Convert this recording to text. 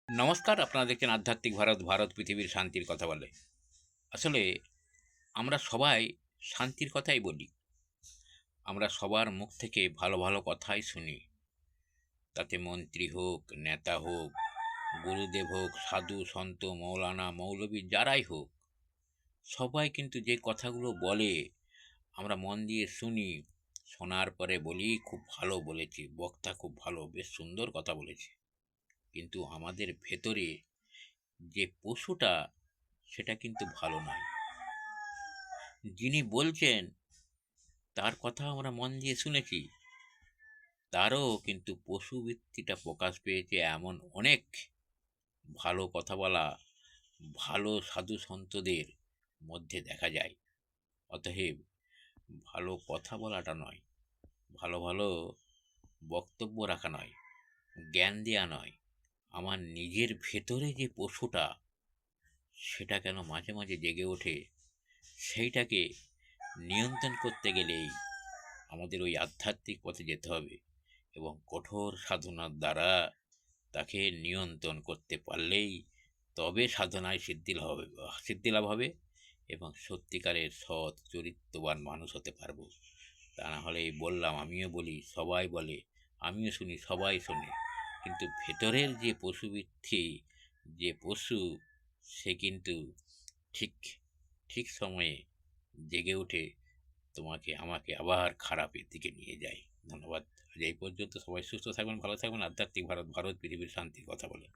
নমস্কার, আপনারা দেখছেন আধ্যাত্মিক ভারত, ভারত পৃথিবীর শান্তির কথা বলে। আসলে আমরা সবাই শান্তির কথাই বলি। আমরা সবার মুখ থেকে ভালো ভালো কথাই শুনি। তাতে মন্ত্রী হোক, নেতা হোক, গুরুদেব হোক, সাধু সন্ত, মৌলানা মৌলবী যারাই হোক, সবাই কিন্তু যে কথাগুলো বলে আমরা মন দিয়ে শুনি। শোনার পরে বলি খুব ভালো বলেছে, বক্তা খুব ভালো, বেশ সুন্দর কথা বলেছে। কিন্তু আমাদের ভেতরে যে পশুটা, সেটা কিন্তু ভালো নয়। যিনি বলছেন তার কথা আমরা মন দিয়ে শুনেছি, তারও কিন্তু পশুবৃত্তিটা প্রকাশ পেয়েছে। এমন অনেক ভালো কথা বলা, ভালো সাধু সন্তদের মধ্যে দেখা যায়। অতএব ভালো কথা বলাটা নয়, ভালো ভালো বক্তব্য রাখা নয়, জ্ঞান দেয়া নয়, আমার নিজের ভেতরে যে পশুটা, সেটা কেন মাঝে মাঝে জেগে ওঠে, সেইটাকে নিয়ন্ত্রণ করতে গেলেই আমাদের ওই আধ্যাত্মিক পথে যেতে হবে এবং কঠোর সাধনার দ্বারা তাকে নিয়ন্ত্রণ করতে পারলেই তবে সাধনায় সিদ্ধি লাভ হবে এবং সত্যিকারের সৎ চরিত্রবান মানুষ হতে পারবো। তা না হলে এই বললাম, আমিও বলি, সবাই বলে, আমিও শুনি, সবাই শোনে, কিন্তু ভেতরের যে পশুবৃত্তি, যে পশু, সে কিন্তু ঠিক ঠিক সময়ে জেগে উঠে তোমাকে আমাকে আবার খারাপের দিকে নিয়ে যায়। ধন্যবাদ। আজ এই পর্যন্ত। সবাই সুস্থ থাকবেন, ভালো থাকবেন। আধ্যাত্মিক ভারত, ভারত পৃথিবীর শান্তির কথা বলে।